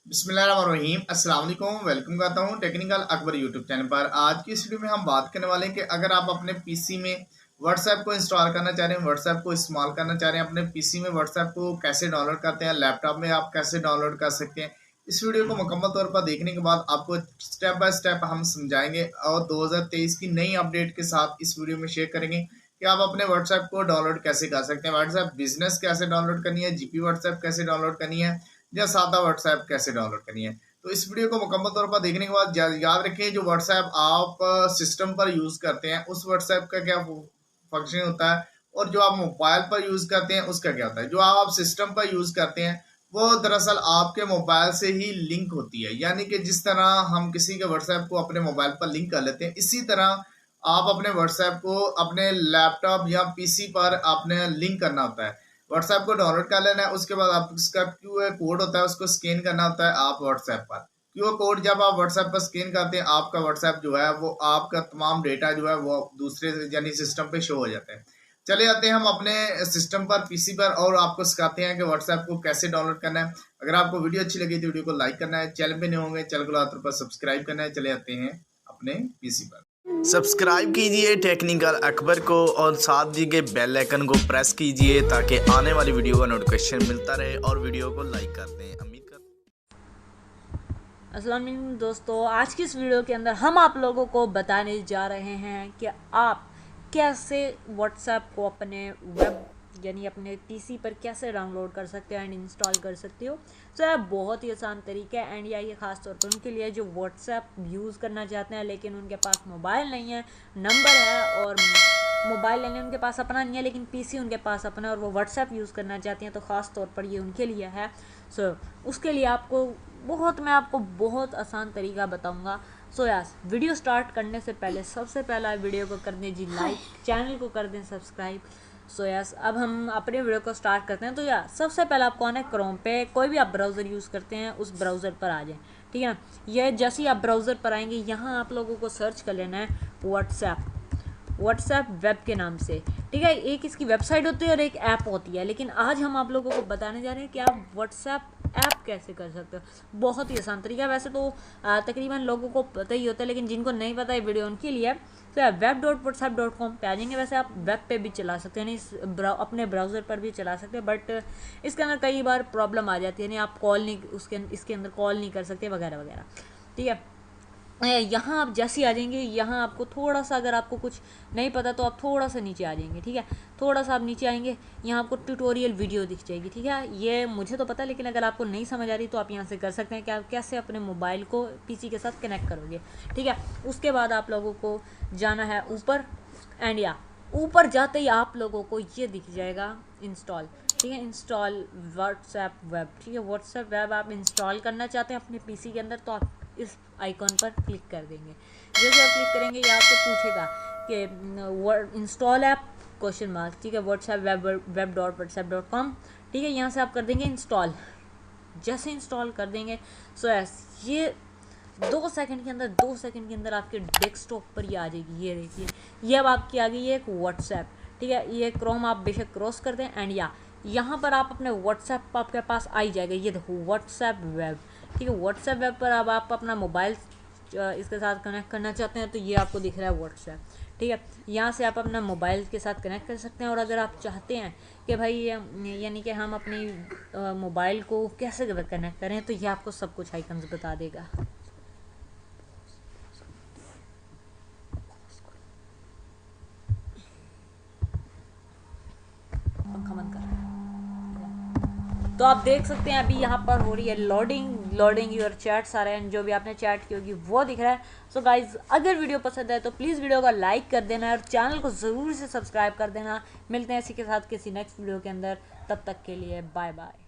बिस्मिल्लाहिर्रहमानिर्रहीम अस्सलाम वालेकुम। वेलकम करता हूँ टेक्निकल अकबर यूट्यूब चैनल पर। आज की इस वीडियो में हम बात करने वाले हैं कि अगर आप अपने पीसी में व्हाट्सएप को इंस्टॉल करना चाह रहे हैं, व्हाट्सएप को इस्तेमाल करना चाह रहे हैं, अपने पीसी में व्हाट्सएप को कैसे डाउनलोड करते हैं, लैपटॉप में आप कैसे डाउनलोड कर सकते हैं। इस वीडियो को मुकम्मल तौर पर देखने के बाद आपको स्टेप बाय स्टेप हम समझाएंगे और 2023 की नई अपडेट के साथ इस वीडियो में शेयर करेंगे कि आप अपने व्हाट्सएप को डाउनलोड कैसे कर सकते हैं, व्हाट्सएप बिजनेस कैसे डाउनलोड करनी है, जीपी व्हाट्सएप कैसे डाउनलोड करनी है या सादा व्हाट्सएप कैसे डाउनलोड करनी है। तो इस वीडियो को मुकम्मल तौर पर देखने के बाद याद रखें, जो व्हाट्सएप आप सिस्टम पर यूज करते हैं उस व्हाट्सएप का क्या फंक्शन होता है और जो आप मोबाइल पर यूज करते हैं उसका क्या होता है। जो आप सिस्टम पर यूज करते हैं वो दरअसल आपके मोबाइल से ही लिंक होती है, यानी कि जिस तरह हम किसी के व्हाट्सएप को अपने मोबाइल पर लिंक कर लेते हैं, इसी तरह आप अपने व्हाट्सएप को अपने लैपटॉप या पीसी पर आपने लिंक करना होता है। व्हाट्सएप को डाउनलोड कर लेना है, उसके बाद आप इसका क्यूआर कोड होता है उसको स्कैन करना होता है आप व्हाट्सएप पर। क्यूआर कोड जब आप व्हाट्सएप पर स्कैन करते हैं आपका व्हाट्सएप जो है वो आपका तमाम डेटा जो है वो दूसरे यानी सिस्टम पे शो हो जाता है। चले जाते हैं हम अपने सिस्टम पर पीसी पर और आपको सिखाते हैं कि व्हाट्सएप को कैसे डाउनलोड करना है। अगर आपको वीडियो अच्छी लगी तो वीडियो को लाइक करना है, चैनल पे नहीं होंगे चैनल को लाते पर सब्सक्राइब करना है। चले जाते हैं अपने पीसी पर। सब्सक्राइब कीजिए टेक्निकल अकबर को और साथ दी गए बेल आइकन को प्रेस कीजिए ताकि आने वाली वीडियो का नोटिफिकेशन मिलता रहे और वीडियो को लाइक कर दें। उम्मीद कर अस्सलाम वालेकुम दोस्तों, आज की इस वीडियो के अंदर हम आप लोगों को बताने जा रहे हैं कि आप कैसे व्हाट्सएप को अपने वेब यानी अपने पीसी पर कैसे डाउनलोड कर सकते हो एंड इंस्टॉल कर सकते हो। तो यह बहुत ही आसान तरीका है एंड ये ख़ास तौर पर उनके लिए जो व्हाट्सएप यूज़ करना चाहते हैं लेकिन उनके पास मोबाइल नहीं है, नंबर है और मोबाइल लेने उनके पास अपना नहीं है लेकिन पीसी उनके पास अपना और वो व्हाट्सएप यूज़ करना चाहती हैं, तो ख़ास तौर पर ये उनके लिए है। उसके लिए मैं आपको बहुत आसान तरीका बताऊंगा। वीडियो स्टार्ट करने से पहले सबसे पहला वीडियो को कर दें जी लाइक, चैनल को कर दें सब्सक्राइब। अब हम अपने वीडियो को स्टार्ट करते हैं। तो सबसे पहले आपको आना है क्रोम पे, कोई भी आप ब्राउज़र यूज़ करते हैं उस ब्राउज़र पर आ जाएं, ठीक है ना। ये जैसे ही आप ब्राउज़र पर आएंगे यहाँ आप लोगों को सर्च कर लेना है व्हाट्सएप वेब के नाम से, ठीक है। एक इसकी वेबसाइट होती है और एक ऐप होती है, लेकिन आज हम आप लोगों को बताने जा रहे हैं कि आप व्हाट्सएप ऐप कैसे कर सकते हो। बहुत ही आसान तरीका है, वैसे तो तकरीबन लोगों को पता ही होता है लेकिन जिनको नहीं पता है वीडियो उनके लिए। तो web.whatsapp.com पे आ जाएंगे। वैसे आप वेब पे भी चला सकते हैं, नहीं अपने ब्राउज़र पर भी चला सकते हैं, बट इसके अंदर कई बार प्रॉब्लम आ जाती है, नहीं आप कॉल नहीं इसके अंदर कॉल नहीं कर सकते वगैरह वगैरह, ठीक है। यहाँ आप जैसे ही आ जाएंगे, यहाँ आपको थोड़ा सा अगर आपको कुछ नहीं पता तो आप थोड़ा सा नीचे आ जाएंगे, ठीक है। थोड़ा सा आप नीचे आएंगे, यहाँ आपको ट्यूटोरियल वीडियो दिख जाएगी, ठीक है। ये मुझे तो पता है लेकिन अगर आपको नहीं समझ आ रही तो आप यहाँ से कर सकते हैं कि आप कैसे अपने मोबाइल को पीसी के साथ कनेक्ट करोगे, ठीक है। उसके बाद आप लोगों को जाना है ऊपर एंड ऊपर जाते ही आप लोगों को ये दिख जाएगा इंस्टॉल, ठीक है। इंस्टॉल व्हाट्सएप वेब, ठीक है। व्हाट्सएप वेब आप इंस्टॉल करना चाहते हैं अपने पीसी के अंदर तो आप इस आइकॉन पर क्लिक कर देंगे। जैसे आप क्लिक करेंगे ये आपसे पूछेगा कि इंस्टॉल ऐप क्वेश्चन मार्क, ठीक है। व्हाट्सएप web.whatsapp.com, ठीक है। यहाँ से आप कर देंगे इंस्टॉल। जैसे इंस्टॉल कर देंगे ये 2 सेकंड के अंदर आपके डेस्कटॉप पर ये आ जाएगी। ये देखिए ये अब आपकी आ गई है एक व्हाट्सएप, ठीक है। ये क्रोम आप बेशक क्रॉस कर दें एंड यहाँ पर आप अपने व्हाट्सएप आपके पास आ ही जाएगा। ये देखो व्हाट्सएप वेब, ठीक है। व्हाट्सएप वेब पर अब आप अपना मोबाइल इसके साथ कनेक्ट करना चाहते हैं तो ये आपको दिख रहा है व्हाट्सएप, ठीक है। यहाँ से आप अपना मोबाइल के साथ कनेक्ट कर सकते हैं और अगर आप चाहते हैं कि भाई यानी कि हम अपनी मोबाइल को कैसे कनेक्ट करें तो ये आपको सब कुछ आइकन्स बता देगा। तो आप देख सकते हैं अभी यहाँ पर हो रही है लोडिंग योर चैट सारे एंड जो भी आपने चैट की होगी वो दिख रहा है। सो गाइज अगर वीडियो पसंद है तो प्लीज़ वीडियो को लाइक कर देना और चैनल को ज़रूर से सब्सक्राइब कर देना। मिलते हैं इसी के साथ किसी नेक्स्ट वीडियो के अंदर, तब तक के लिए बाय बाय।